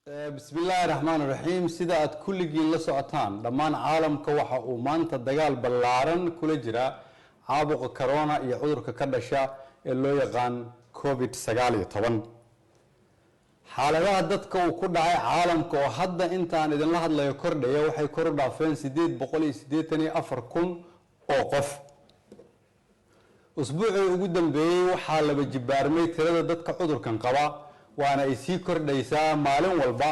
بسم الله الرحمن الرحيم سيدا كل جيل لسعتان دمان عالم كوحة ومانتا دقال بلارن كل جرا عابق كورونا يعذرك كدشا اللي يغان كوفيد سقالي طبعا حالة دتك وكل عالم كوحدة انت عن إذن الله لا يكرد يوحي كرد فين سديد بقولي سديدتني أفركم أوقف أسبوعي قدام بي وحالة بجبارمي ترى دتك عذركن قبا waana ay sii kordhaysaa maalin walba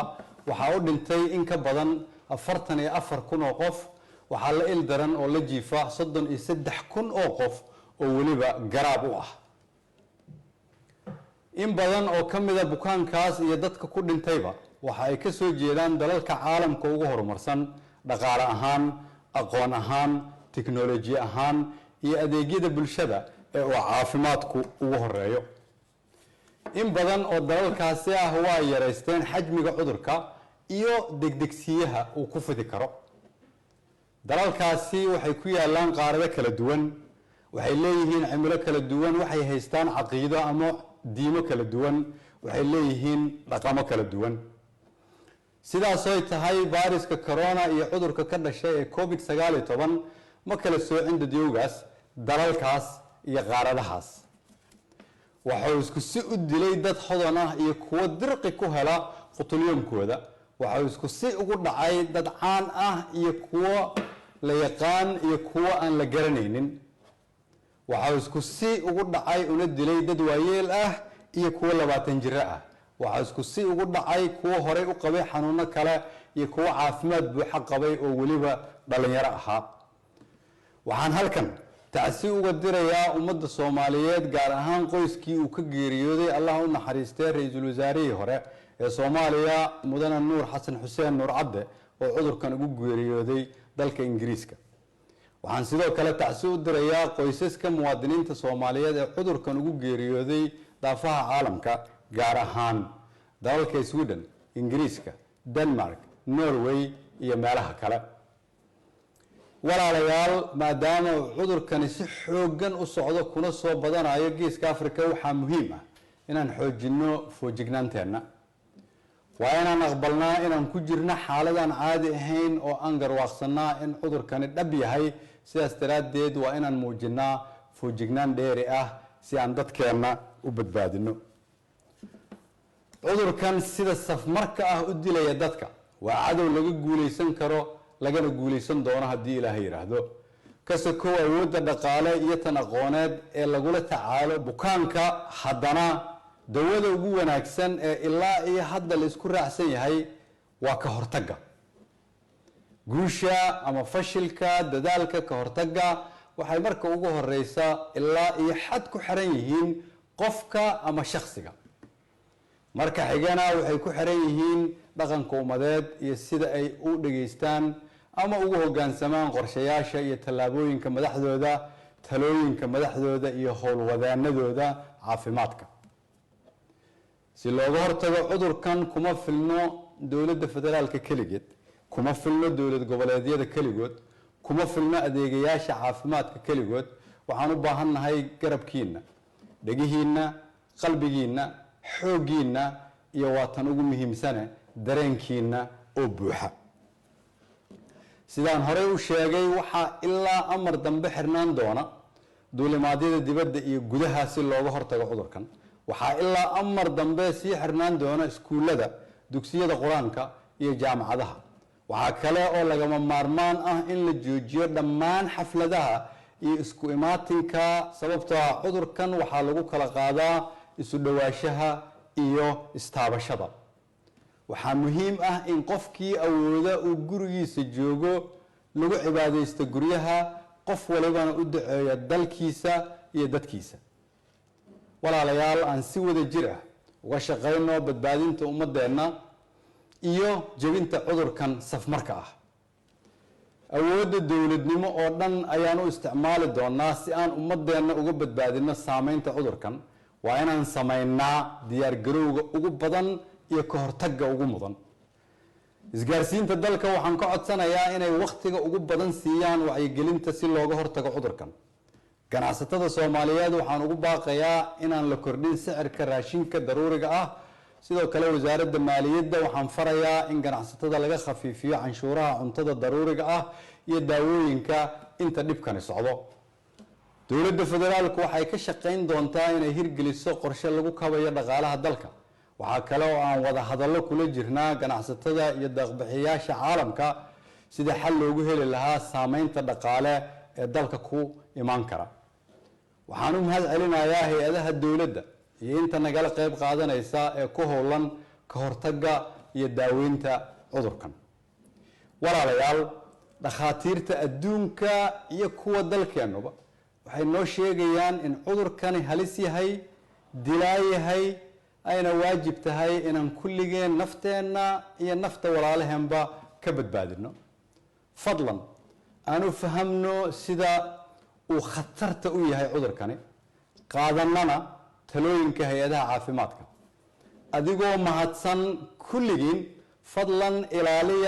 waxa uu dhintay in ka badan 44,000 oo qof waxa la il daran oo la jiifa 33,000 oo qof oo waliba garaab u ah in badan oo kamida bukaankaas iyo dadka ku dhintayba waxa ay ka soo jeedaan dalalka caalamka ugu horumarsan dhaqaale ahaan aqoon ahaan tiknoolaji ahaan iyo adeegyada bulshada ee uu caafimaadku ugu horeeyo in badan oo dalalkaasi ah waa yareysteen xajmiga cudurka iyo degdegsiyaha uu ku fidi karo dalalkaasi waxay ku yaalaan qaarado kala duwan waxay leeyihiin cimilo kala duwan waxay haystaan caqiido ama diimo kala duwan waxay leeyihiin dhaqamo kala duwan sidaas oo tahay viruska corona iyo cudurka ka dhashay ee covid-19 ma kala soocin dadyogaas dalalkaas iyo qaaradahaas waxaa isku si u dilay dad xodan ah iyo kuwa dirqi ku hela qutulyoomkooda waxaa isku si ugu dhacay dad caan ah iyo kuwa la yaqaan iyo kuwa aan la garanaynin waxaa isku si ugu dhacay una dilay dad waayeel ah iyo kuwa 20 jir ah waxaa isku si ugu dhacay kuwa hore u qabay xanuuno kale iyo kuwa caafimaad buuxa qabay oo waliba dhalinyaro ahaa waxaan halkan تعسي وقدريا ومد الصوماليات قال أهان قويسكي وكجيريودي الله أن حريستي رئيس الوزراء هراء الصوماليا مدن النور حسن حسين نور عبده وعذر كان جيريودي ذلك إنجليزكا وعن سيدو كلا تعسي وقدريا قويسك مواطنين الصوماليات عذر كان جيريودي ضافها عالمك قال أهان ذلك سويدن إنجليزكا دنمارك نروي يمالها كلا walaalayaal maadaama cudurkani si xoogan u socdo kuna soo badanayo geeska Afrika waxa muhiim ah inaan xoojino foojignaanteena waa inaan aqbalnaa inaan ku jirno xaaladan caadi ahayn oo aan garwaaqsanaa in cudurkani dhab yahay sidaas daraadeed waa inaan muujinaa foojignaan dheeri ah si aan dadkeena u badbaadino cudurkan sida safmarka ah u dilaya dadka waa cadow laga guuleysan karo lagana guuleysan doono hadii Ilaahay yiraahdo kasoo awoodda dhaqaale iyo tan aqooneed ee lagula tacaalo bukaanka haddana dawada ugu wanaagsan ee illaa iyo hadda la isku raacsan yahay waa ka hortagga guusha ama fashilka dadaalka ka hortagga waxay marka ugu horeysa illaa iyo xad ku xiran yihiin qofka ama shakhsiga marka xigana waxay ku xiran yihiin dhaqanka umadeed iyo sida ay u dhageystaan ama ugu hoggaansamaan qorshayaasha iyo tallaabooyinka madaxdooda talooyinka madaxdooda iyo howlwadaanadooda caafimaadka si looga hortago cudurkan kuma filno dawladda federaalka kaligeed kuma filno dawlad goboleedyada kaligood kuma filno adeegayaasha caafimaadka kaligood waxaan u baahannahay garabkiina dhagihiina qalbigiina xoogiina iyo waatan ugu muhiimsan dareenkiina oo buuxa sidaan hore u sheegay waxa illaa amar dambe xirnaan doona duullimaadyada dibadda iyo gudaha si looga hortago cudurkan waxa illaa amar dambe si xirnaan doona iskuulada dugsiyada quraanka iyo jaamacadaha waxa kale oo lagama maarmaan ah in la joojiyo dhammaan xafladaha iyo isku imaatinka sababtoo ah cudurkan waxa lagu kala qaadaa isu dhawaanshaha iyo istaabashada waxaa muhiim ah in qofkii awooda uu gurigiisa joogo lagu cibaadeysto guryaha qof walibana u duceeyo dalkiisa iyo dadkiisa walaalayaal aan si wada jir ah uga shaqeyno badbaadinta ummadeena iyo jabinta cudurkan safmarka ah awoodda dawladnimo oo dhan ayaan u isticmaali doonaa si aan ummadeena uga badbaadino saameynta cudurkan waa inaan sameynaa diyaar garowga ugu badan iyo ka hortagga ugu mudan isgaarsiinta dalka waxaan ka codsanayaa inay waqtiga ugu badan siiyaan wacyigelinta si looga hortago cudurkan ganacsatada Soomaaliyeed waxaan ugu baaqayaa inaan la kordhin sicirka raashinka daruuriga ah sidoo kale wasaaradda maaliyadda waxaan farayaa in ganacsatada laga khafiifiyo canshuuraha cuntada daruuriga ah iyo daawooyinka inta dhibkani socdo. dowladda federaalku waxay ka shaqayn doontaa inay hirgeliso qorshe lagu kabayo dhaqaalaha dalka. waxaa kale oo aan wada hadallo kula jirnaa ganacsatada iyo deeq-bixiyayaasha caalamka sida xal loogu heli lahaa saameynta dhaqaale ee dalka ku imaan kara. waxaan u mahad celinayaa hay-adaha dowladda iyo inta nagala qayb qaadanaysa ee ku howlan ka hortagga iyo daaweynta cudurkan. walaalayaal, dhakhaatiirta adduunka iyo kuwa dalkeennuba waxay noo sheegayaan in cudurkani halis yahay, dilaa yahay, ayna waajib tahay inaan kulligeen nafteenna iyo nafta walaalaheenba ka badbaadino. fadlan aanu fahamno sida uu khatarta u yahay cudurkani, qaadanana talooyinka hay-adaha caafimaadka. adigoo mahadsan kulligiin, fadlan ilaaliya